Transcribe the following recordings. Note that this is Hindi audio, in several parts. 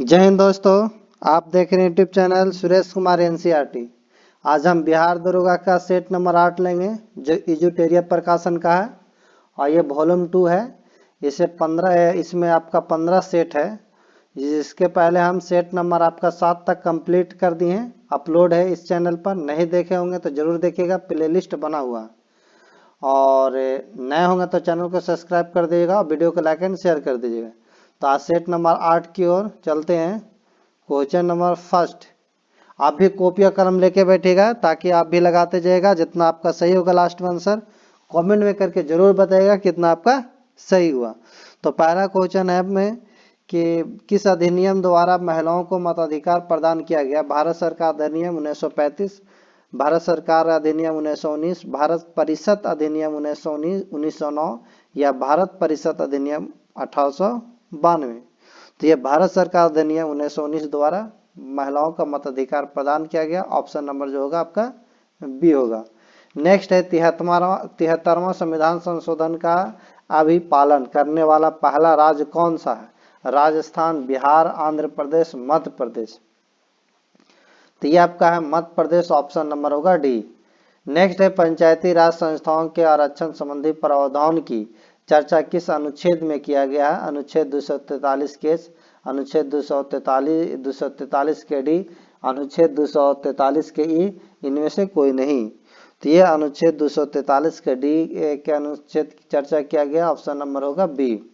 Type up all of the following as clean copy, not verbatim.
जय हिंद दोस्तों। आप देख रहे हैं YouTube channel Suresh Kumar NCERT. आज हम बिहार दरोगा का सेट नंबर 8 लेंगे जो इजुटेरिया प्रकाशन का है और ये वॉल्यूम 2 है। इसे 15 है, इसमें आपका 15 सेट है। जिसके पहले हम सेट नंबर आपका 7 तक कंप्लीट कर दिए हैं। अपलोड है इस चैनल पर, नहीं देखे होंगे तो जरूर देखिएगा, प्लेलिस्ट बना हुआ। और नए होंगे तो चैनल को सब्सक्राइब कर दीजिएगा और वीडियो को लाइक एंड शेयर कर दीजिएगा। तो आज सेट नंबर 8 की ओर चलते हैं। क्वेश्चन नंबर फर्स्ट, आप भी कॉपी और कलम लेके बैठिएगा ताकि आप भी लगाते जाइएगा। जितना आपका सही होगा लास्ट में आंसर कमेंट में करके जरूर बताइएगा कितना आपका सही हुआ। तो पहला क्वेश्चन है में कि किस अधिनियम द्वारा महिलाओं को मताधिकार प्रदान किया गया। भारत सरकार अधिनियम 1935, भारत सरकार अधिनियम 1919, भारत परिषद अधिनियम 1909 या भारत परिषद अधिनियम 1892। तो ये भारत सरकार अधिनियम 1919 द्वारा महिलाओं का मताधिकार प्रदान किया गया। ऑप्शन नंबर जो होगा आपका बी होगा। नेक्स्ट है 73वां संविधान संशोधन का अभिपालन करने वाला पहला राज्य कौन सा है। राजस्थान, बिहार, आंध्र प्रदेश, मध्य प्रदेश। तो ये आपका है मध्य प्रदेश, ऑप्शन नंबर होगा डी। नेक्स्ट है पंचायती राज संस्थाओं के आरक्षण संबंधी प्रावधान की चर्चा किस अनुच्छेद में किया गया है। अनुच्छेद 243 के, अनुच्छेद 243 के डी, अनुच्छेद 243 के ई, इनमें से कोई नहीं। तो ये अनुच्छेद 243 के डी के अनुच्छेद की चर्चा किया गया। ऑप्शन नंबर होगा बी।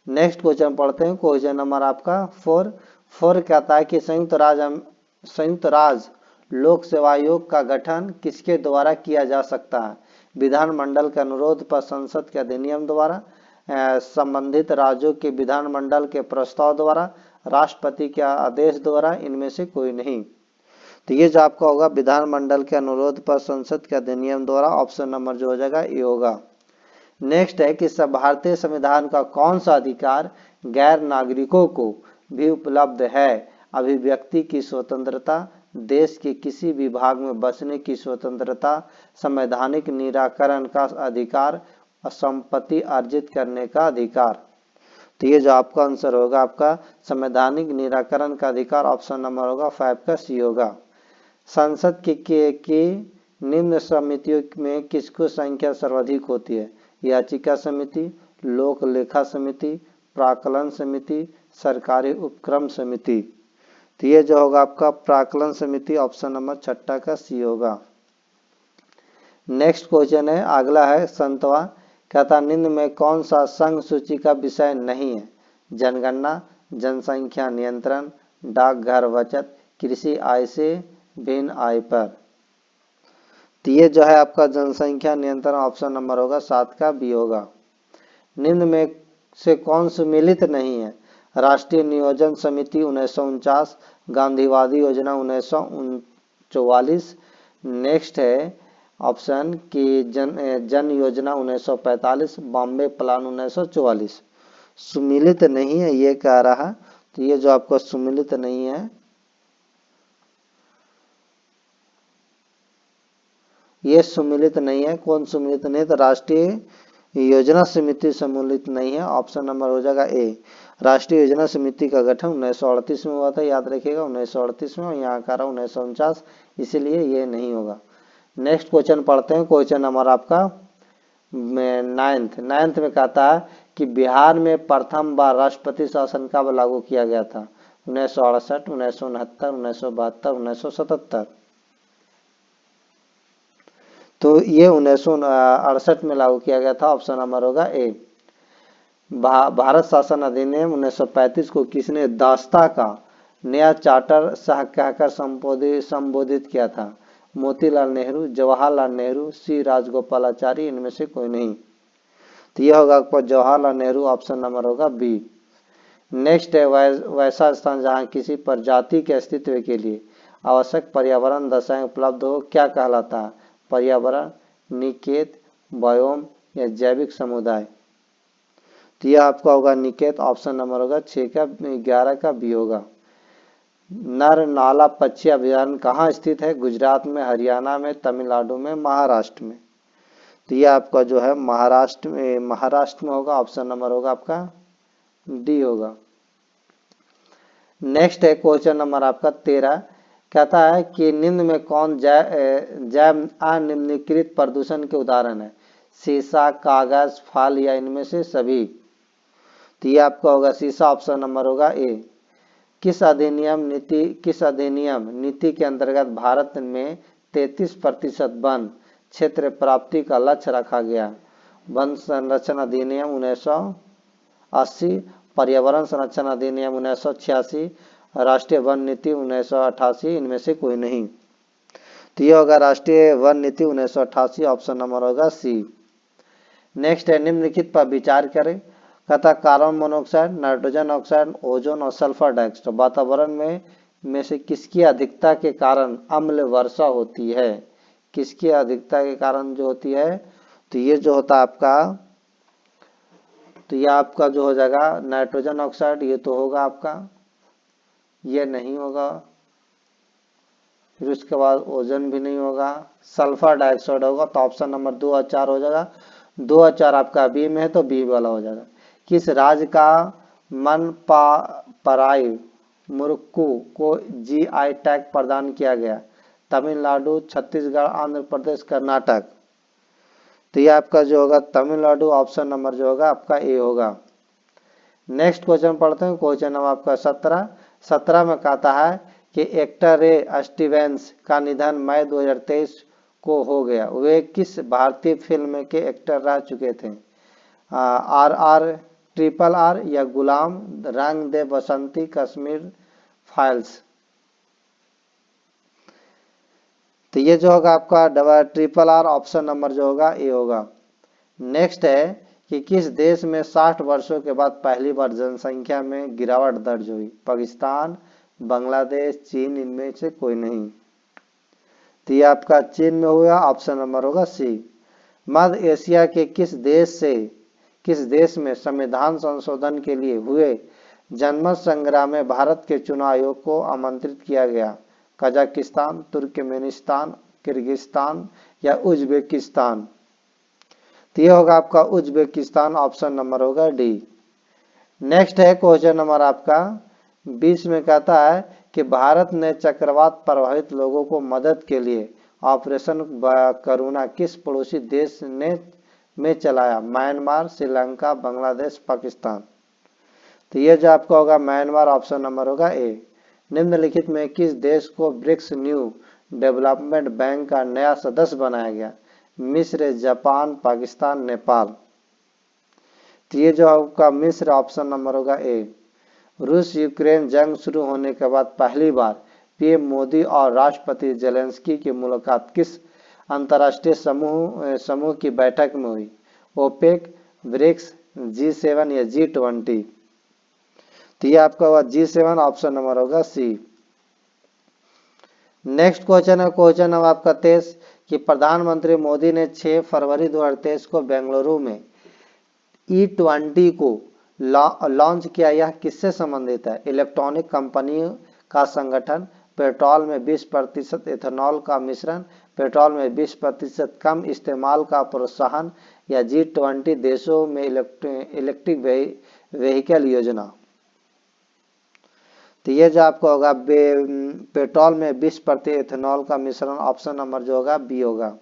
नेक्स्ट क्वेश्चन पढ़ते हैं। क्वेश्चन नंबर आपका 4 कहता है कि संयुक्त राज्य लोक सेवा आयोग का गठन किसके द्वारा किया जा सकता है। विधानमंडल के अनुरोध पर, संसद के अधिनियम द्वारा, संबंधित राज्यों के विधानमंडल के प्रस्ताव द्वारा, राष्ट्रपति के आदेश द्वारा, इनमें से कोई नहीं। तो ये जो आपका होगा विधानमंडल के अनुरोध पर, संसद के अधिनियम द्वारा। ऑप्शन नंबर जो हो जाएगा ये होगा। नेक्स्ट है कि भारतीय संविधान का कौन सा अधिकार गैर नागरिकों को भी उपलब्ध है। अभिव्यक्ति की स्वतंत्रता, देश के किसी भी भाग में बसने की स्वतंत्रता, संवैधानिक निराकरण का अधिकार, संपत्ति अर्जित करने का अधिकार। तो ये जो आपका आंसर होगा आपका संवैधानिक निराकरण का अधिकार। ऑप्शन नंबर होगा 5 का सी होगा। संसद की निम्न समितियों में किसको संख्या सर्वाधिक होती है। याचिका समिति, लोक लेखा समिति, प्राक्कलन समिति, सरकारी उपक्रम समिति। तो ये जो होगा आपका प्राक्कलन समिति। ऑप्शन नंबर 6 का सी होगा। नेक्स्ट क्वेश्चन है, अगला है संतवा कहता निम्न में कौन सा संघ सूची का विषय नहीं है। जनगणना, जनसंख्या नियंत्रण, डाकघर बचत, कृषि आय से भिन्न आय पर। तो ये जो है आपका जनसंख्या नियंत्रण। ऑप्शन नंबर होगा 7 का बी होगा। निम्न में से कौन सुमेलित नहीं है। राष्ट्रीय नियोजन समिति 1949, गांधीवादी योजना 1944। नेक्स्ट है ऑप्शन की जन योजना 1945, बॉम्बे प्लान 1944। सुमेलित नहीं है ये कह रहा। तो ये जो आपको सुमेलित नहीं है, ये सम्मिलित नहीं है। कौन सम्मिलित नहीं है तो राष्ट्रीय योजना समिति सम्मिलित नहीं है। ऑप्शन नंबर हो जाएगा ए। राष्ट्रीय योजना समिति का गठन 1938 में हुआ था, याद रखिएगा 1938 में, और यहाँ का रहा 1949, इसीलिए ये नहीं होगा। नेक्स्ट क्वेश्चन पढ़ते हैं। क्वेश्चन नंबर आपका 9th में कहता है कि बिहार में प्रथम बार राष्ट्रपति शासन कब लागू किया गया था। 1968, 1969, 1972, 1977। तो ये 1968 में लागू किया गया था। ऑप्शन नंबर होगा ए। भारत शासन अधिनियम 1935 को किसने दास्ता का नया चार्टर सह कहकर संबोधित किया था। मोतीलाल नेहरू, जवाहरलाल नेहरू, सी राजगोपालाचारी, इनमें से कोई नहीं। तो यह होगा आपका जवाहरलाल नेहरू। ऑप्शन नंबर होगा बी। नेक्स्ट है वैसा स्थान जहां किसी प्रजाति के अस्तित्व के लिए आवश्यक पर्यावरण दशाएं उपलब्ध हो क्या कहलाता है। पर्यावरण, निकेत, बायोम या जैविक समुदाय। तो यह आपका होगा निकेत। ऑप्शन नंबर होगा 11 का बी होगा। नर नाला पक्षी अभयारण्य कहाँ स्थित है। गुजरात में, हरियाणा में, तमिलनाडु में, महाराष्ट्र में। तो यह आपका जो है महाराष्ट्र में होगा। ऑप्शन नंबर होगा आपका डी होगा। नेक्स्ट है क्वेश्चन नंबर आपका 13, कहता है कि निम्न में कौन जैव अनिम्नीकृत प्रदूषण के उदाहरण है? शीशा, कागज, फल या इनमें से सभी? तो ये आपका होगा शीशा, ऑप्शन नंबर होगा ए। किस अधिनियम नीति के अंतर्गत भारत में 33% वन क्षेत्र प्राप्ति का लक्ष्य रखा गया? वन संरक्षण अधिनियम 1980, पर्यावरण संरक्षण अधिनियम 1986, राष्ट्रीय वन नीति 1988, इनमें से कोई नहीं। तो ये होगा राष्ट्रीय वन नीति 1988, ऑप्शन नंबर होगा सी। नेक्स्ट है निम्नलिखित पर विचार करें। कहता carbon monoxide, nitrogen oxide, ozone और सल्फर डाइऑक्साइड वातावरण में से किसकी अधिकता के कारण अम्ल वर्षा होती है? किसकी अधिकता के कारण जो होती है? तो ये जो होता है आपका, तो ये आपका जो हो जाएगा नाइट्रोजन ऑक्साइड, ये तो होगा आपका, ये नहीं होगा, फिर उसके बाद ओजोन भी नहीं होगा, सल्फर डाइऑक्साइड होगा। तो ऑप्शन नंबर 2 और 4 हो जाएगा। 2 और 4 आपका बी में है तो बी वाला हो जाएगा। किस राज्य का मनपाराई मुरुक्कू को जीआई टैग प्रदान किया गया? तमिलनाडु, छत्तीसगढ़, आंध्र प्रदेश, कर्नाटक? तो ये आपका जो होगा तमिलनाडु, ऑप्शन नंबर जो होगा आपका ए होगा। नेक्स्ट क्वेश्चन पढ़ते हैं, क्वेश्चन नंबर आपका 17 में कहता है कि एक्टर रे स्टीवेंस का निधन मई 2023 को हो गया। वे किस भारतीय फिल्म के एक्टर रह चुके थे? RR, RRR या गुलाम, रंग दे बसंती, कश्मीर फाइल्स? तो ये जो होगा आपका RRR, ऑप्शन नंबर जो होगा ए होगा। नेक्स्ट है कि किस देश में 60 वर्षों के बाद पहली बार जनसंख्या में गिरावट दर्ज हुई? पाकिस्तान, बांग्लादेश, चीन, इनमें से कोई नहीं। तो ये आपका चीन में हुआ, ऑप्शन नंबर होगा सी। मध्य एशिया के किस देश में संविधान संशोधन के लिए हुए जनमत संग्राम में भारत के चुनाव आयोग को आमंत्रित किया गया? कजाकिस्तान, तुर्कमेनिस्तान, किर्गिस्तान या उज्बेकिस्तान? तो ये होगा आपका उज्बेकिस्तान, ऑप्शन नंबर होगा डी। नेक्स्ट है क्वेश्चन नंबर आपका 20 में कहता है कि भारत ने चक्रवात प्रभावित लोगों को मदद के लिए ऑपरेशन करुणा किस पड़ोसी देश में चलाया? म्यांमार, श्रीलंका, बांग्लादेश, पाकिस्तान? तो ये जो आपका होगा म्यांमार, ऑप्शन नंबर होगा ए। निम्नलिखित में किस देश को ब्रिक्स न्यू डेवलपमेंट बैंक का नया सदस्य बनाया गया? मिस्र, जापान, पाकिस्तान, नेपाल? तो ये जो आपका मिस्र, ऑप्शन नंबर होगा ए। रूस यूक्रेन जंग शुरू होने के बाद पहली बार पीएम मोदी और राष्ट्रपति जेलेंस्की की मुलाकात किस अंतर्राष्ट्रीय समूह की बैठक में हुई? ओपेक, ब्रिक्स, G7 या G20? तो ये आपका होगा G7, ऑप्शन नंबर होगा सी। नेक्स्ट क्वेश्चन है क्वेश्चन नंबर आपका 23 कि प्रधानमंत्री मोदी ने 6 फरवरी 2023 को बेंगलुरु में E20 को लॉन्च किया। यह किससे संबंधित है? इलेक्ट्रॉनिक कंपनी का संगठन, पेट्रोल में 20% इथेनॉल का मिश्रण, पेट्रोल में 20% कम इस्तेमाल का प्रोत्साहन या G20 देशों में इलेक्ट्रिक व्हीकल योजना? तो ये जो आपका होगा पेट्रोल में 20% इथेनॉल का मिश्रण, ऑप्शन नंबर जो होगा बी होगा।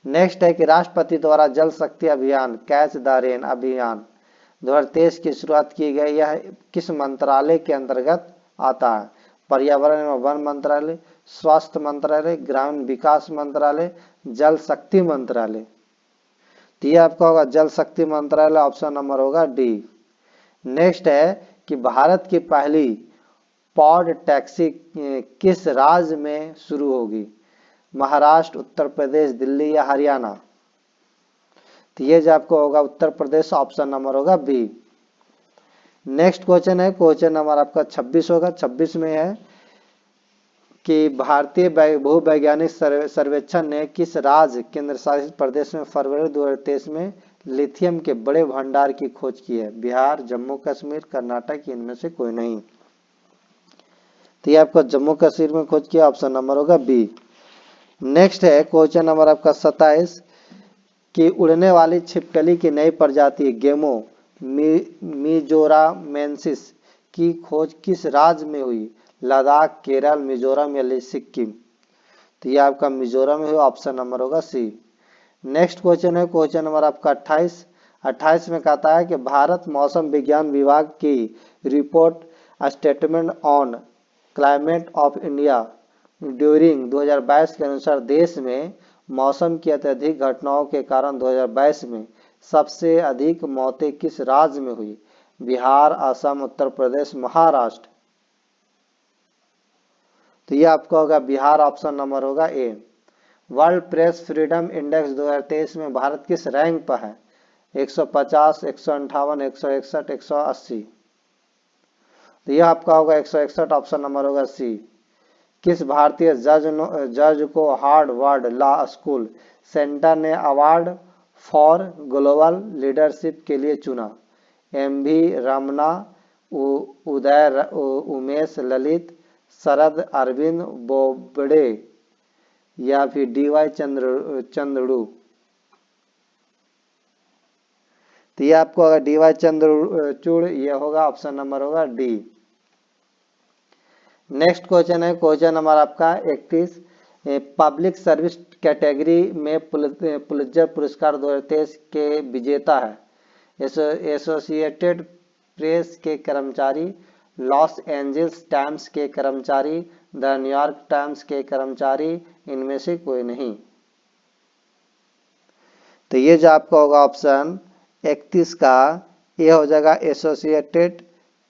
नेक्स्ट है कि राष्ट्रपति द्वारा जल शक्ति अभियान कैच द रेन अभियान 2023 की शुरुआत की गई। यह किस मंत्रालय के अंतर्गत आता है? पर्यावरण एवं वन मंत्रालय, स्वास्थ्य मंत्रालय, ग्रामीण विकास मंत्रालय, जल शक्ति मंत्रालय? तो ये आपका होगा जल शक्ति मंत्रालय, ऑप्शन नंबर होगा डी। नेक्स्ट है कि भारत की पहली पॉड टैक्सी किस राज्य में शुरू होगी? महाराष्ट्र, उत्तर प्रदेश, दिल्ली या हरियाणा? तो ये जो आपको होगा उत्तर प्रदेश, ऑप्शन नंबर होगा बी। नेक्स्ट क्वेश्चन है क्वेश्चन नंबर आपका 26 होगा। 26 में है कि भारतीय भूवैज्ञानिक सर्वेक्षण ने किस राज्य केंद्र शासित प्रदेश में फरवरी 2023 में लिथियम के बड़े भंडार की खोज की है? बिहार, जम्मू कश्मीर, कर्नाटक, इनमें से कोई नहीं। तो ये आपका जम्मू कश्मीर में खोज किया, ऑप्शन नंबर होगा बी। नेक्स्ट है क्वेश्चन नंबर आपका 27 कि उड़ने वाली छिपकली की नई प्रजाति गेमो मिजोरामेंसिस की खोज किस राज्य में हुई? लद्दाख, केरल, मिजोरम या सिक्किम? तो ये आपका मिजोरम में हुआ, ऑप्शन नंबर होगा सी। नेक्स्ट क्वेश्चन है क्वेश्चन नंबर आपका 28 में कहता है कि भारत मौसम विज्ञान विभाग की report statement on climate of India during 2022 के अनुसार देश में मौसम की अत्यधिक घटनाओं के कारण 2022 में सबसे अधिक मौतें किस राज्य में हुई? बिहार, असम, उत्तर प्रदेश, महाराष्ट्र? तो ये आपका होगा बिहार, ऑप्शन नंबर होगा ए। वर्ल्ड प्रेस फ्रीडम इंडेक्स 2023 में भारत किस रैंक पर है? 150, 158, 161, 180? तो यह आपका होगा 161, ऑप्शन नंबर होगा सी। किस भारतीय जज को हार्वर्ड लॉ स्कूल सेंटर ने अवार्ड फॉर ग्लोबल लीडरशिप के लिए चुना? एम.वी. रमना, उदय उमेश ललित, शरद अरविंद बोबडे या फिर डी.वाई. चंद्रचूड़? तो ये आपको अगर डी.वाई. चंद्रचूड़ ये होगा, ऑप्शन नंबर होगा डी। नेक्स्ट क्वेश्चन है क्वेश्चन नंबर आपका 31। पब्लिक सर्विस कैटेगरी में पुलित्जर पुरस्कार 2023 के विजेता है? एसोसिएटेड प्रेस के कर्मचारी, लॉस एंजल्स टाइम्स के कर्मचारी, द न्यूयॉर्क टाइम्स के कर्मचारी, इनमें से कोई नहीं? तो ये जो आपका होगा ऑप्शन 31 का ये हो जाएगा एसोसिएटेड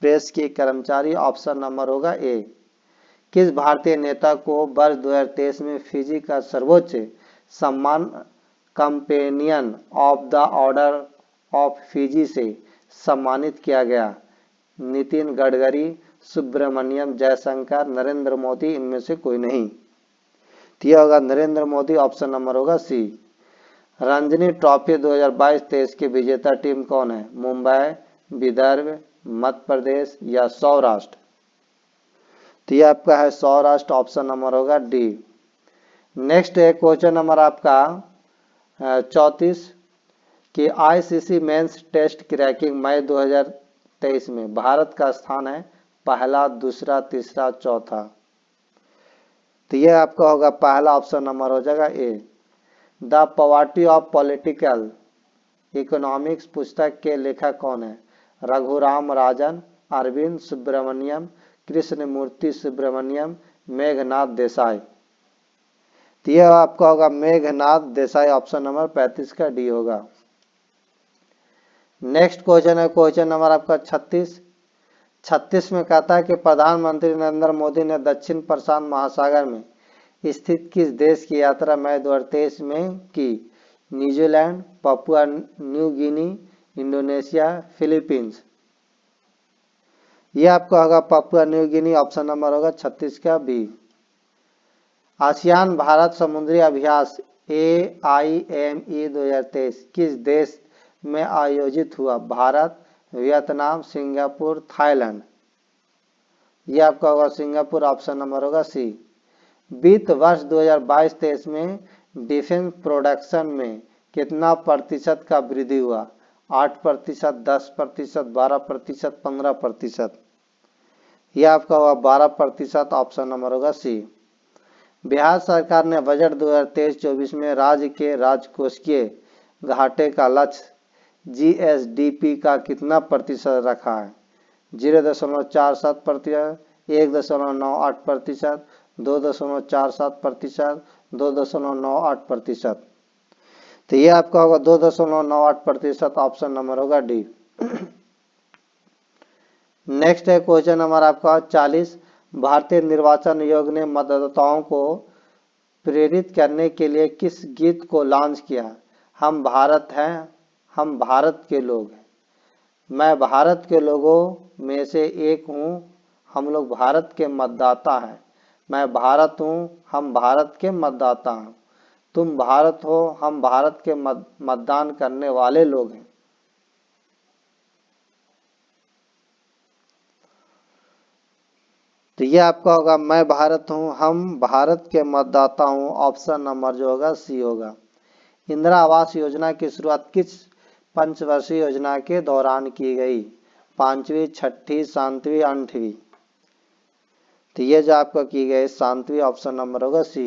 प्रेस के कर्मचारी, ऑप्शन नंबर होगा ए। किस भारतीय नेता को वर्ष 2023 में फिजी का सर्वोच्च सम्मान companion of the order of Fiji से सम्मानित किया गया? नितिन गडकरी, सुब्रमण्यम जयशंकर, नरेंद्र मोदी, इनमें से कोई नहीं? तो यह होगा नरेंद्र मोदी, ऑप्शन नंबर होगा सी। रणजी ट्रॉफी 2022-23 की विजेता टीम कौन है? मुंबई, विदर्भ, मध्य प्रदेश या सौराष्ट्र? तो ये आपका है सौराष्ट्र, ऑप्शन नंबर होगा डी। नेक्स्ट है क्वेश्चन नंबर आपका 34 कि आईसीसी मेंस टेस्ट की रैंकिंग मई 2023 में भारत का स्थान है पहला, दूसरा, तीसरा, चौथा? तो ये आपका होगा पहला, ऑप्शन नंबर हो जाएगा A. The poverty of political economics पुस्तक के लेखक कौन है? रघुराम राजन, अरविंद सुब्रमण्यम, कृष्णमूर्ति सुब्रमण्यम, मेघनाथ देसाई? तो यह आपका होगा मेघनाथ देसाई, ऑप्शन नंबर 35 का डी होगा। नेक्स्ट क्वेश्चन है क्वेश्चन नंबर आपका 36 में कहता है कि प्रधानमंत्री नरेंद्र मोदी ने दक्षिण प्रशांत महासागर में स्थित किस देश की यात्रा मई 2023 में की? New Zealand, Papua New Guinea, Indonesia, Philippines? यह आपका होगा Papua New Guinea, option number होगा 36 का बी। आसियान भारत समुद्री अभ्यास AIME 2023 किस देश में आयोजित हुआ? Bharat, Vietnam, Singapore, Thailand? यह आपका होगा सिंगापुर, ऑप्शन नंबर होगा सी। वित्त वर्ष 2022-23 में डिफेंस प्रोडक्शन में कितना प्रतिशत का वृद्धि हुआ? 8%, 10%, 12%, 15%? यह आपका होगा 12%, ऑप्शन नंबर होगा सी। बिहार सरकार ने बजट 2023-24 में राज्य के राजकोषीय घाटे का लक्ष्य GSDP का कितना प्रतिशत रखा है? 0.47%, 1.98%, 2.47%, 2.98%? तो ये आपका होगा 2.98%, ऑप्शन नंबर होगा डी। नेक्स्ट है क्वेश्चन नंबर आपका 40। भारतीय निर्वाचन आयोग ने मतदाताओं को प्रेरित करने के लिए किस गीत को लॉन्च किया? हम भारत हैं, हम भारत के लोग हैं, मैं भारत के लोगों में से एक हूँ, हम लोग भारत के मतदाता हैं, मैं भारत हूँ, हम भारत के मतदाता हैं, तुम भारत हो, हम भारत के मतदान करने वाले लोग हैं। तो ये आपका होगा मैं भारत हूँ, हम भारत के मतदाता हूँ, ऑप्शन नंबर जो होगा सी होगा। इंदिरा आवास योजना की शुरुआत किस पंचवर्षीय योजना के दौरान की गई? 5वीं, 6ठी, 7वीं, 8वीं। तो ये जो आपको की गई 7वीं ऑप्शन नंबर होगा सी।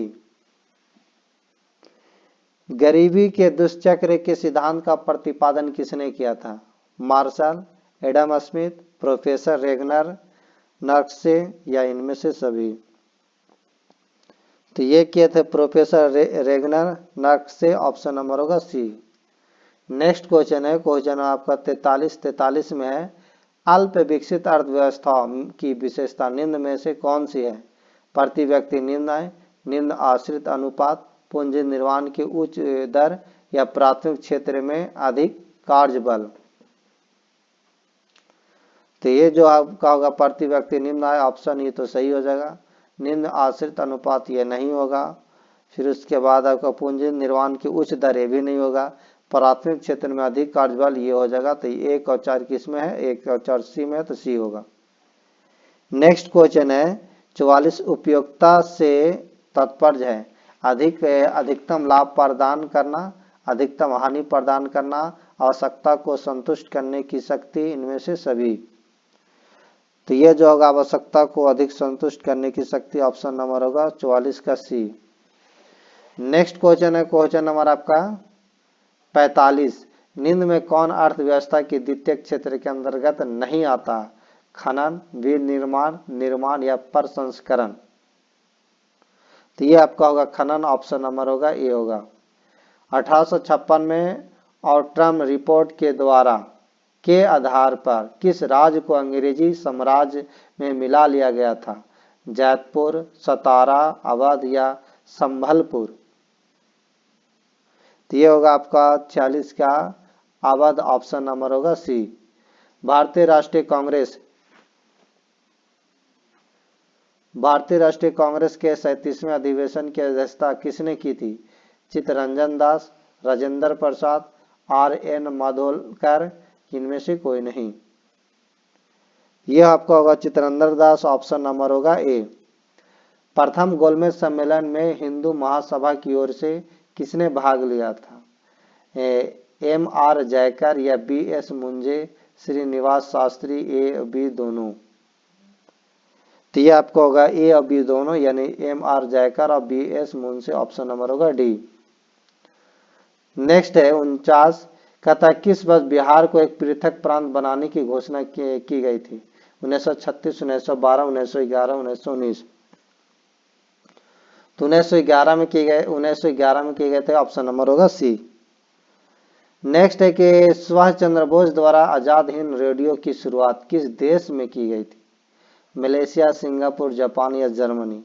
गरीबी के दुष्चक्र के सिद्धांत का प्रतिपादन किसने किया था? Marshall, Adam Smith, professor Ragnar, Nurkse या इनमें से सभी। तो ये किए थे professor Ragnar, Nurkse, option number होगा सी। नेक्स्ट क्वेश्चन है, क्वेश्चन आपका 43 में है, अल्प विकसित अर्थव्यवस्था की विशेषता निम्न में से कौन सी है? प्रति व्यक्ति निम्न आय, निम्न आश्रित अनुपात, पूंजी निर्माण की उच्च दर या प्राथमिक क्षेत्र में अधिक कार्य बल। तो ये जो आपका होगा प्रति व्यक्ति निम्न आय, ऑप्शन ये तो सही हो जाएगा। निम्न आश्रित अनुपात ये नहीं होगा। फिर उसके बाद आपका पूंजी निर्माण की उच्च दर ये भी नहीं होगा। प्राथमिक क्षेत्र में अधिक कार्यबल ये हो जाएगा। तो 1 और 4 किस में है? 1 और 4 सी में है, तो सी होगा। नेक्स्ट क्वेश्चन है 44, उपयोगिता से तात्पर्य है अधिकतम लाभ प्रदान करना, अधिकतम हानि प्रदान करना, आवश्यकता को संतुष्ट करने की शक्ति, इनमें से सभी। तो ये जो होगा आवश्यकता को अधिक संतुष्ट करने की शक्ति, ऑप्शन नंबर होगा 44 का सी। नेक्स्ट क्वेश्चन है, क्वेश्चन नंबर आपका 45, निम्न में कौन अर्थव्यवस्था के द्वितीय क्षेत्र के अंतर्गत नहीं आता? खनन, विनिर्माण, निर्माण या प्रसंस्करण। तो ये आपका होगा खनन, ऑप्शन नंबर होगा ए होगा। 1856 में ऑट्रम रिपोर्ट के द्वारा के आधार पर किस राज्य को अंग्रेजी साम्राज्य में मिला लिया गया था? जैतपुर, सतारा, अवध या संभलपुर। तो ये होगा आपका 46 का अवध, ऑप्शन नंबर होगा सी। भारतीय राष्ट्रीय कांग्रेस के 37वें अधिवेशन की अध्यक्षता किसने की थी? चित्तरंजन दास, राजेंद्र प्रसाद, R.N. माधोलकर, इनमें से कोई नहीं। यह आपका होगा चित्तरंजन दास, ऑप्शन नंबर होगा ए। प्रथम गोलमेज सम्मेलन में हिंदू महासभा की ओर से किसने भाग लिया था? M.R. जयकर या B.S. Moonje, Srinivasa Sastri, A B दोनों। तो ये आपको होगा ए और बी दोनों, यानी M.R. जयकर और B.S. मुंजे, ऑप्शन नंबर होगा डी। नेक्स्ट है 49, कहता किस वर्ष बिहार को एक पृथक प्रांत बनाने की घोषणा की गई थी? 1936, 1912, 1911, 1919। तो 1911 में किए गए थे, ऑप्शन नंबर होगा सी। नेक्स्ट है कि सुभाष चंद्र बोस द्वारा आजाद हिंद रेडियो की शुरुआत किस देश में की गई थी? मलेशिया, सिंगापुर, जापान या जर्मनी।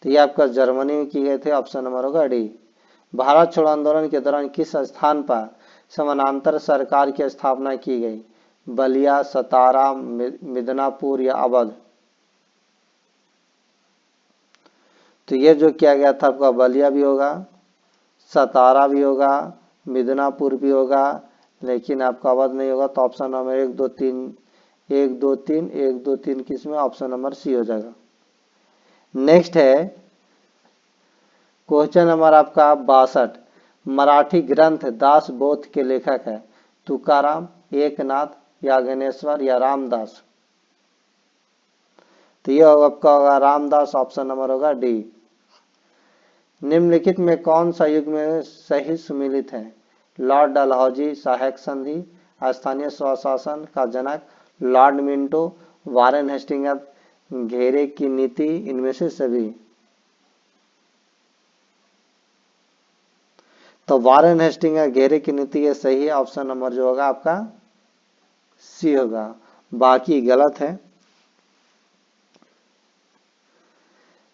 तो ये आपका जर्मनी में किए गए थे, ऑप्शन नंबर होगा डी। भारत छोड़ो आंदोलन के दौरान किस स्थान पर समानांतर सरकार की स्थापना की गई? बलिया, सतारा, मिदनापुर या अवध। तो ये जो किया गया था आपका बलिया भी होगा, सतारा भी होगा, मिदनापुर भी होगा, लेकिन आपका अवध नहीं होगा। तो ऑप्शन नंबर 1 2 3 किसमें? ऑप्शन नंबर सी हो जाएगा। नेक्स्ट है क्वेश्चन नंबर आपका 62, मराठी ग्रंथ दासबोध के लेखक है? तुकाराम, एकनाथ, याज्ञनेश्वर या रामदास। तो ये आपका होगा रामदास, ऑप्शन नंबर होगा डी। निम्नलिखित में कौन सा युग में सही सुमिलित है? लॉर्ड डलहौजी, सहायक संधि, स्थानीय स्वशासन का जनक, लॉर्ड मिंटो, वारेन हेस्टिंग्स, घेरे की नीति, इनमें से सभी। तो वारेन हेस्टिंग्स घेरे की नीति ये सही है, ऑप्शन नंबर जो होगा आपका सी होगा, बाकी गलत है।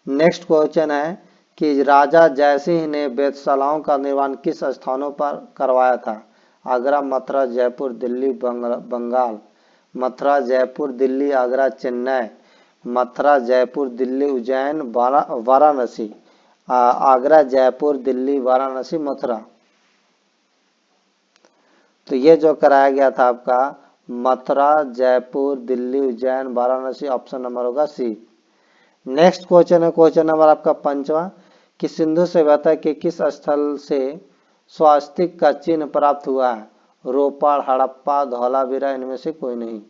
नेक्स्ट क्वेश्चन है कि राजा जयसिंह ने वेधशालाओं का निर्माण किस स्थानों पर करवाया था? आगरा, मथुरा, जयपुर, दिल्ली, बंगाल। मथुरा, जयपुर, दिल्ली, आगरा, चेन्नई। मथुरा, जयपुर, दिल्ली, उज्जैन, वाराणसी। आगरा, जयपुर, दिल्ली, वाराणसी, मथुरा। तो ये जो कराया गया था आपका मथुरा, जयपुर, दिल्ली, उज्जैन, वाराणसी, ऑप्शन नंबर होगा सी। नेक्स्ट क्वेश्चन है, क्वेश्चन नंबर आपका 5वां, कि सिंधु सभ्यता के किस स्थल से स्वास्तिक का चिन्ह प्राप्त हुआ है? रोपड़, हड़प्पा, धौलावीरा, इनमें से कोई नहीं।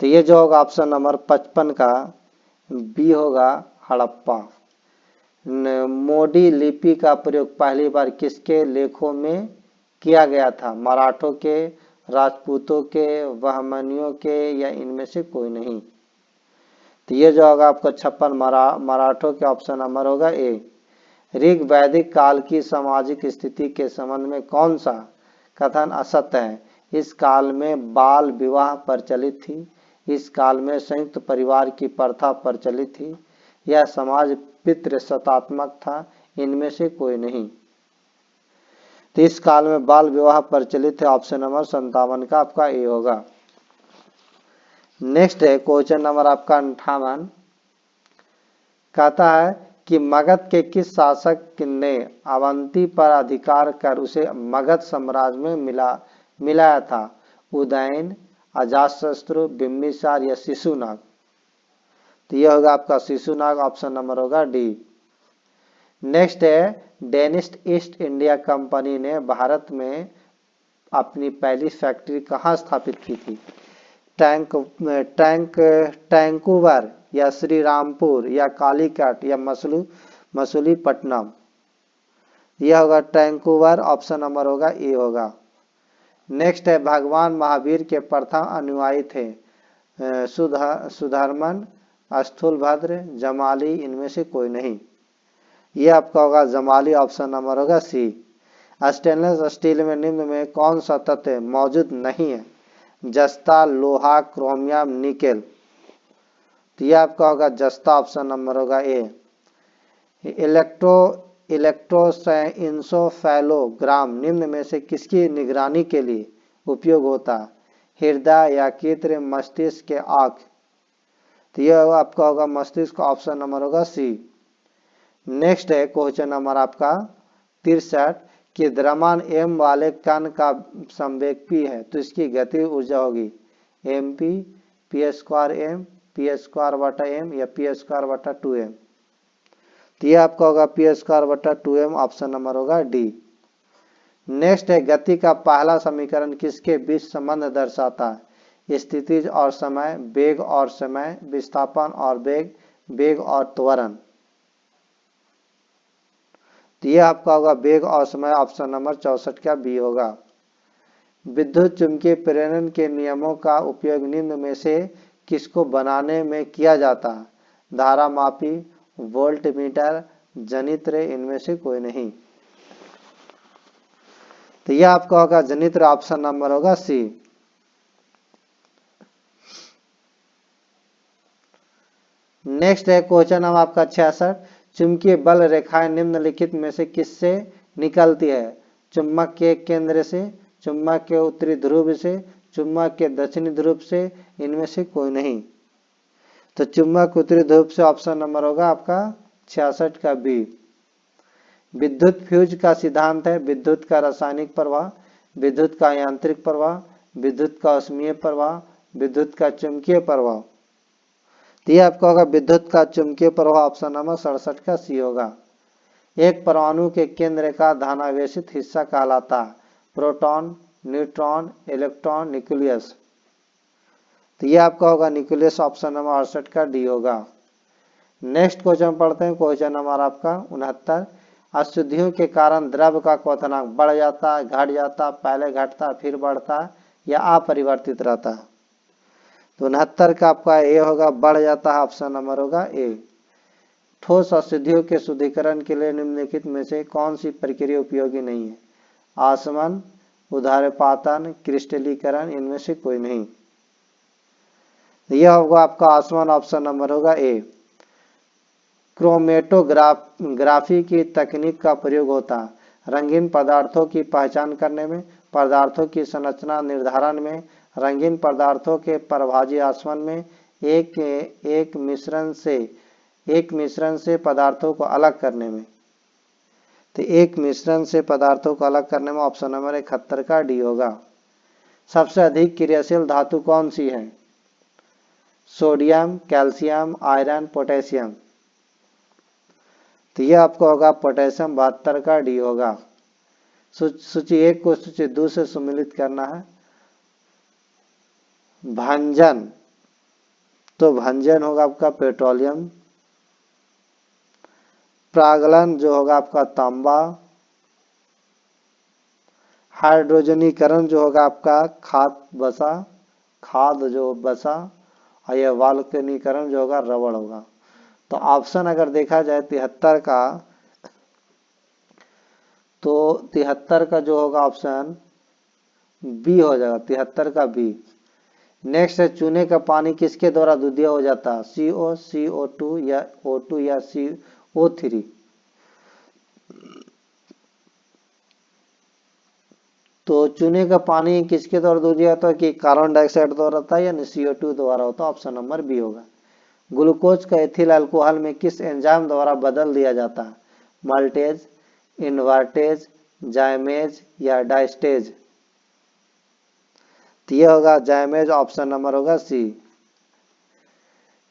तो ये जो होगा ऑप्शन नंबर 55 का बी होगा हड़प्पा। मोडी लिपि का प्रयोग पहली बार किसके लेखों में किया गया था? मराठों के, राजपूतों के, बहमनियों के, या इनमें से कोई नहीं। तो ये जो होगा आपका 56 मराठों के, ऑप्शन नंबर होगा ए। ऋग वैदिक काल की सामाजिक स्थिति के संबंध में कौन सा कथन असत्य है? इस काल में बाल विवाह प्रचलित थी, इस काल में संयुक्त परिवार की प्रथा प्रचलित थी, यह समाज पितृसत्तात्मक था, इनमें से कोई नहीं। तो इस काल में बाल विवाह प्रचलित है, ऑप्शन नंबर 57 का आपका ए होगा। नेक्स्ट है क्वेश्चन नंबर आपका 58, कहता है कि मगध के किस शासक ने अवंती पर अधिकार कर उसे मगध साम्राज्य में मिलाया था? उदयन, अजातशत्रु, बिंबिसार या शिशुनाग? तो यह होगा आपका शिशुनाग, ऑप्शन नंबर होगा डी। नेक्स्ट है डेनिश ईस्ट इंडिया कंपनी ने भारत में अपनी पहली फैक्ट्री कहाँ स्थापित की थी? टैंकूवर या श्री रामपुर या कालीकट या मसूलीपट्टनम? यह होगा टैंकूवर, ऑप्शन नंबर होगा ए होगा। नेक्स्ट है भगवान महावीर के प्रथम अनुयायी थे सुधर्मन, स्थूलभद्र, जमाली, इनमें से कोई नहीं। यह आपका होगा जमाली, ऑप्शन नंबर होगा सी। स्टेनलेस स्टील में निम्न में कौन सा तत्व मौजूद नहीं है? जस्ता, लोहा, क्रोमियम, निकेल? तो यह आपका होगा जस्ता, ऑप्शन नंबर होगा ए। इलेक्ट्रोइंसोफेलोग्राम निम्न में से किसकी निगरानी के लिए उपयोग होता है? हृदय, यकृत, मस्तिष्क के आँख? तो यह आपका होगा मस्तिष्क, ऑप्शन नंबर होगा सी। नेक्स्ट है क्वेश्चन नंबर आपका 63 कि द्रव्यमान m वाले कण का संवेग p है तो इसकी गति ऊर्जा होगी mp, p²m, p²/m या p²/2m? तो यह आपका होगा p²/2m, ऑप्शन नंबर होगा डी। नेक्स्ट है गति का पहला समीकरण किसके बीच संबंध दर्शाता है? स्थितिज और समय, वेग और समय, विस्थापन और वेग, वेग और त्वरण? तो यह आपका होगा वेग और समय, ऑप्शन नंबर 64 का बी होगा। विद्युत चुंबकीय प्रेरण के नियमों का उपयोग निम्न में से किसको बनाने में किया जाता है? धारामापी, वोल्टमीटर, जनित्र, इनमें से कोई नहीं। तो यह आपका होगा जनित्र, ऑप्शन नंबर होगा सी। नेक्स्ट है क्वेश्चन नंबर आपका 66 चुंबकीय बल रेखाएं निम्नलिखित में से किससे निकलती है? चुंबक के केंद्र से, चुंबक के उत्तरी ध्रुव से, चुंबक के दक्षिणी ध्रुव से, इनमें से कोई नहीं। तो चुंबक उत्तरी ध्रुव से, ऑप्शन नंबर होगा आपका 66 का बी। विद्युत फ्यूज का सिद्धांत है विद्युत का रासायनिक प्रवाह, विद्युत का यांत्रिक प्रवाह, विद्युत का ऊष्मीय प्रवाह, विद्युत का चुंबकीय प्रवाह? तो यह आपका होगा विद्युत का चुंबकीय प्रवाह, ऑप्शन नंबर 67 का सी होगा। एक परमाणु के केंद्र का धनावेशित हिस्सा कहलाता है प्रोटॉन, न्यूट्रॉन, इलेक्ट्रॉन, न्यूक्लियस? तो यह आपका होगा न्यूक्लियस, ऑप्शन नंबर 68 का डी होगा। नेक्स्ट क्वेश्चन पढ़ते हैं क्वेश्चन नंबर आपका 69 अशुद्धियों के कारण द्रव्य का क्वथनांक बढ़ जाता है, घट जाता, पहले घटता फिर बढ़ता या अपरिवर्तित रहता है? तो 69 का आपका ए होगा बढ़ जाता है, ऑप्शन नंबर होगा ए। ठोस अशुद्धियों के शुद्धिकरण के लिए निम्नलिखित में से कौन सी प्रक्रिया उपयोगी नहीं है? आसमन, उदारपातन, क्रिस्टलीकरण, इनमें से कोई नहीं। यह होगा आपका आसमन, ऑप्शन नंबर होगा ए। क्रोमेटोग्राफी की तकनीक का प्रयोग होता है रंगीन पदार्थों की पहचान करने में, पदार्थों की संरचना निर्धारण में, रंगीन पदार्थों के परभाजी आसमन में, एक मिश्रण से पदार्थों को अलग करने में? तो एक मिश्रण से पदार्थों को अलग करने में, ऑप्शन नंबर 71 का डी होगा। सबसे अधिक क्रियाशील धातु कौन सी है? Sodium, calcium, iron, potassium? तो यह आपको होगा पोटेशियम, 72 का डी होगा। सूची 1 को सूची 2 से सम्मिलित करना है। भंजन, तो भंजन होगा आपका पेट्रोलियम। प्रागलन जो होगा आपका तांबा। हाइड्रोजनीकरण जो होगा आपका खाद जो बसा, और यह वाल्कनीकरण जो होगा रबड़ होगा। तो ऑप्शन अगर देखा जाए 73 का, तो 73 का जो होगा ऑप्शन बी हो जाएगा, 73 का बी। नेक्स्ट है, चूने का पानी किसके द्वारा दूधिया हो जाता है? CO, CO2 या O2 या CO3। तो चूने का पानी किसके द्वारा दूधिया होता है? कि कार्बन डाइऑक्साइड द्वारा होता है या CO2 द्वारा होता है? ऑप्शन नंबर बी होगा। ग्लूकोज का एथिल अल्कोहल में किस एंजाइम द्वारा बदल दिया जाता है? मल्टेज, इन्वर्टेज, जाइमेज या डाइस्टेज। तो यह होगा जाइमेज, ऑप्शन नंबर होगा सी।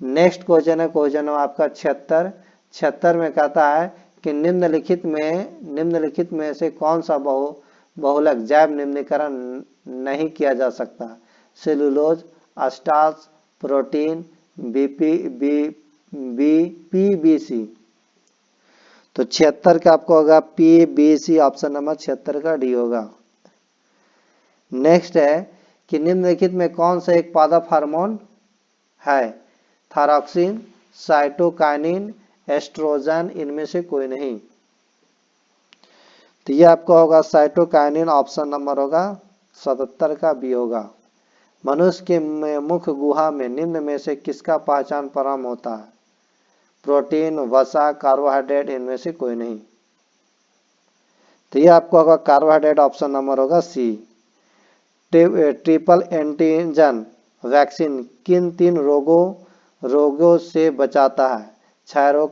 नेक्स्ट क्वेश्चन है, क्वेश्चन आपका 76 में कहता है कि निम्नलिखित में से कौन सा बहुलक जैव निम्नीकरण नहीं किया जा सकता? Cellulose, starch, protein, PBC। तो 76 का आपको होगा PBC, ऑप्शन नंबर 76 का डी होगा। नेक्स्ट है कि निम्नलिखित में कौन सा एक पादप हार्मोन है? थायरॉक्सिन, साइटोकाइनिन, एस्ट्रोजन, इनमें से कोई नहीं। तो ये आपका होगा साइटोकाइनिन, ऑप्शन नंबर होगा 77 का बी होगा। मनुष्य के मुख गुहा में निम्न में से किसका पहचान प्रारंभ होता है? प्रोटीन, वसा, कार्बोहाइड्रेट, इनमें से कोई नहीं। तो ये आपको होगा कार्बोहाइड्रेट, ऑप्शन नंबर होगा सी। ट्रिपल एंटीजन वैक्सीन किन 3 रोगों से बचाता है? क्षय रोग,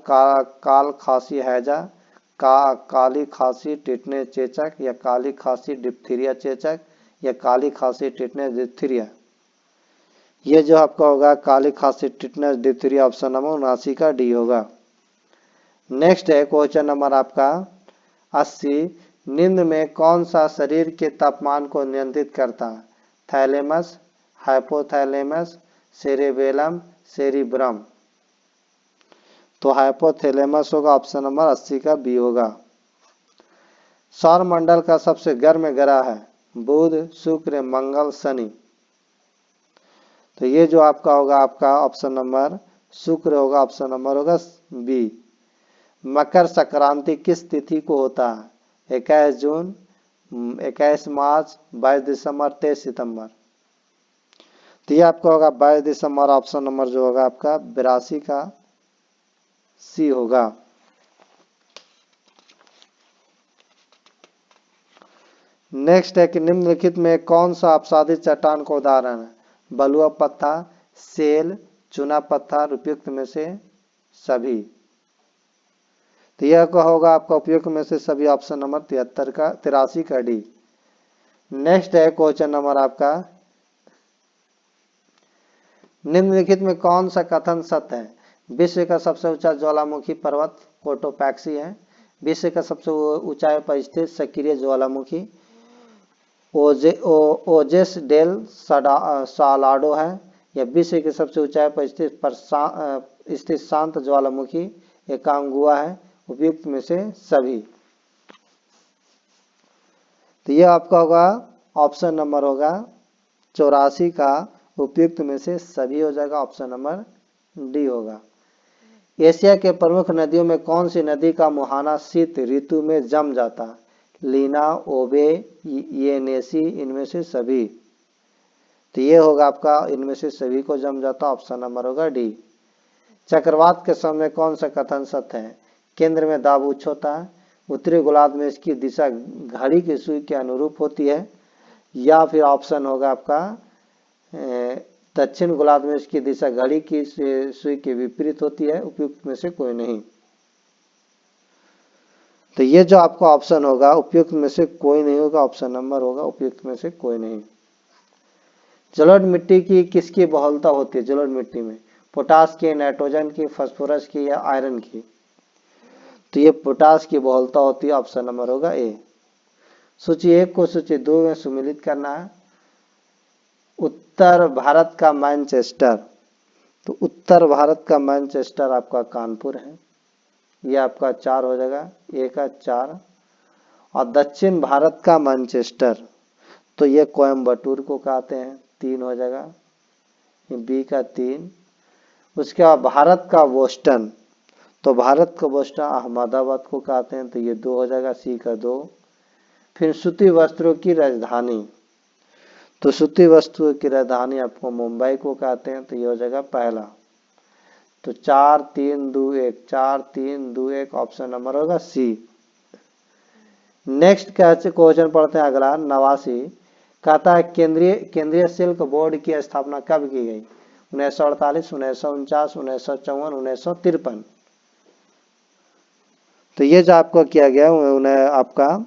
काल खांसी हैजा, काली खांसी टिटनेस चेचक, या काली खांसी डिप्थीरिया चेचक, या काली खांसी टिटनेस डिप्थीरिया। ये जो आपका होगा काली खांसी टिटनेस डिप्थीरिया, ऑप्शन नंबर 79 का डी होगा। नेक्स्ट है क्वेश्चन नंबर आपका 80, निम्न में कौन सा शरीर के तापमान को नियंत्रित करता है? Thalamus, hypothalamus, cerebellum, cerebrum. तो हाइपोथैलेमस होगा, ऑप्शन नंबर 80 का बी होगा। सौर मंडल का सबसे गर्म ग्रह है? बुध, शुक्र, मंगल, शनि। तो ये जो आपका होगा आपका ऑप्शन नंबर शुक्र होगा, ऑप्शन नंबर होगा बी। मकर संक्रांति किस तिथि को होता है? 21 जून, 21 मार्च, 22 दिसंबर, 23 सितंबर। तो ये आपका होगा 22 दिसंबर, ऑप्शन नंबर जो होगा आपका 82 का सी होगा। नेक्स्ट है कि निम्नलिखित में कौन सा अपसादित चट्टान का उदाहरण है? बलुआ पत्थर, सेल, चुना पत्थर, उपयुक्त में से सभी। तो यह होगा आपका उपयुक्त में से सभी, ऑप्शन नंबर 83 का डी। नेक्स्ट है क्वेश्चन नंबर आपका, निम्नलिखित में कौन सा कथन सत्य है? विश्व का सबसे ऊंचा ज्वालामुखी पर्वत कोटोपैक्सी है। विश्व का सबसे ऊंचाई पर स्थित सक्रिय ज्वालामुखी ओजेस डेल सालाडो है। या विश्व के सबसे ऊंचाई पर स्थित शांत ज्वालामुखी एकांगुआ है। उपयुक्त में से सभी। तो यह आपका होगा ऑप्शन नंबर होगा 84 का उपयुक्त में से सभी हो जाएगा, ऑप्शन नंबर डी होगा। एशिया के प्रमुख नदियों में कौन सी नदी का मुहाना शीत ऋतु में जम जाता है? लीना, ओबे, येनेसी, इनमें से सभी। तो ये होगा आपका इनमें से सभी को जम जाता, ऑप्शन नंबर होगा डी। चक्रवात के समय कौन सा कथन सत्य है? केंद्र में दाब उच्च होता है, उत्तरी गोलार्ध में इसकी दिशा घड़ी की सुई के अनुरूप होती है, या फिर ऑप्शन होगा आपका दक्षिण गोलार्ध में इसकी दिशा घड़ी की सुई के विपरीत होती है। उपयुक्त में से कोई नहीं। तो ये जो आपका ऑप्शन होगा उपयुक्त में से कोई नहीं होगा, ऑप्शन नंबर होगा उपयुक्त में से कोई नहीं। जलोढ़ मिट्टी की किसकी बहुलता होती है? जलोढ़ मिट्टी में पोटास की, नाइट्रोजन की, फास्फोरस की, या आयरन की। तो ये पोटास की बहुलता होती है, ऑप्शन नंबर होगा ए। सूची 1 को सूची 2 में सम्मिलित करना है। उत्तर भारत का मैनचेस्टर, तो उत्तर भारत का मैनचेस्टर आपका कानपुर है, ये आपका 4 हो जाएगा, ए का 4। और दक्षिण भारत का मैनचेस्टर, तो ये कोयम्बटूर को कहते हैं, 3 हो जाएगा, ये बी का 3। उसके बाद भारत का बोस्टन, तो भारत का बोस्टन अहमदाबाद को कहते हैं, तो ये 2 हो जाएगा, सी का 2। फिर सूती वस्त्रों की राजधानी, तो सूती वस्त्रों की राजधानी आपको मुंबई को कहते हैं, तो ये हो जाएगा पहला। तो 4 3 2 1, 4 3 2 1 ऑप्शन नंबर होगा सी। नेक्स्ट क्वेश्चन पढ़ते हैं अगला 89। कहता है केंद्रीय सिल्क बोर्ड की स्थापना कब की गई? 1948, 1949, 1954, 1953। तो ये जो आपको किया गया उन्हें आपका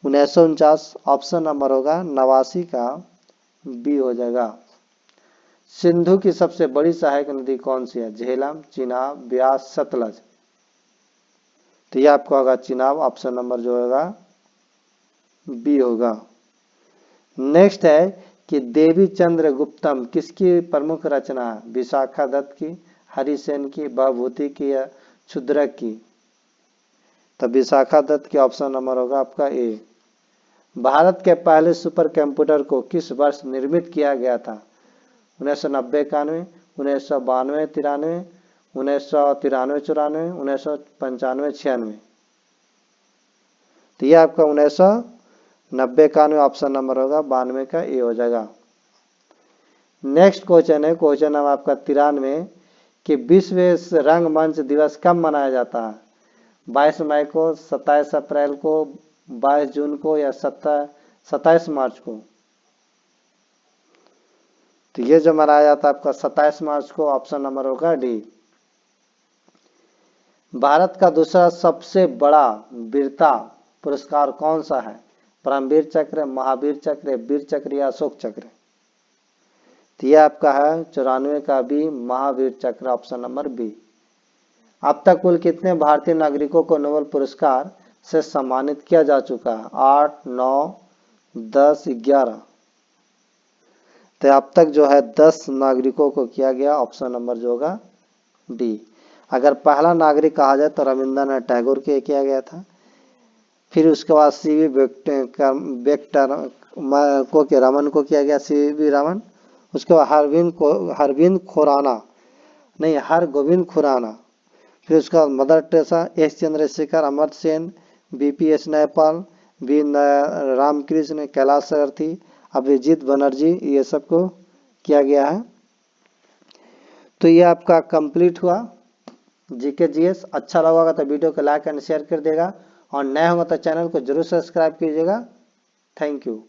1949 ऑप्शन नंबर होगा 89 का बी हो जाएगा। सिंधु की सबसे बड़ी सहायक नदी कौन सी है? झेलम, चिनाब, ब्यास, सतलज। तो ये आपको होगा चिनाब, ऑप्शन नंबर जो होगा बी होगा। नेक्स्ट है कि देवी चंद्र गुप्तम किसकी प्रमुख रचना है? विशाखा दत्त की, हरिसेन की, भभूति की या क्षुद्रक की? तो विशाखा दत्त की ऑप्शन नंबर होगा आपका ए। भारत के पहले सुपर कंप्यूटर को किस वर्ष निर्मित किया गया था? 1990 91, 1992 93, 1993 94, 1995 96। तो ये आपका 1990 91 ऑप्शन नंबर होगा, 92 का ए हो जाएगा। नेक्स्ट क्वेश्चन है क्वेश्चन नंबर आपका 93 कि विश्व रंगमंच दिवस कब मनाया जाता है? 22 मई को, 27 अप्रैल को, 22 जून को या 27 मार्च को? तो ये जो मनाया जाता है आपका 27 मार्च को, ऑप्शन नंबर होगा डी। भारत का दूसरा सबसे बड़ा वीरता पुरस्कार कौन सा है? परमवीर चक्र, महावीर चक्र, वीर चक्र या अशोक चक्र? तो ये आपका है 94 का बी, महावीर चक्र, ऑप्शन नंबर बी। अब तक कुल कितने भारतीय नागरिकों को नोबेल पुरस्कार से सम्मानित किया जा चुका है? 8, 9, 10, 11। तो अब तक जो है 10 नागरिकों को किया गया, ऑप्शन नंबर जो होगा डी। अगर पहला नागरिक कहा जाए तो रविंद्रनाथ टैगोर के किया गया था। फिर उसके बाद सीवी रमन को किया गया, सीवी रमन। उसके बाद हरगोविंद खुराना। फिर उसके बाद Mother Teresa, S Chandrasekhar, Amartya Sen, BPS Naipaul, B Ramakrishna, Kailash Sarthi, Abhijit Banerjee, ये सबको किया गया है। तो ये आपका कंप्लीट हुआ जीके जीएस। अच्छा लगा होगा तो वीडियो को लाइक एंड शेयर कर देगा, और नए होंगे तो चैनल को जरूर सब्सक्राइब कीजिएगा। Thank you.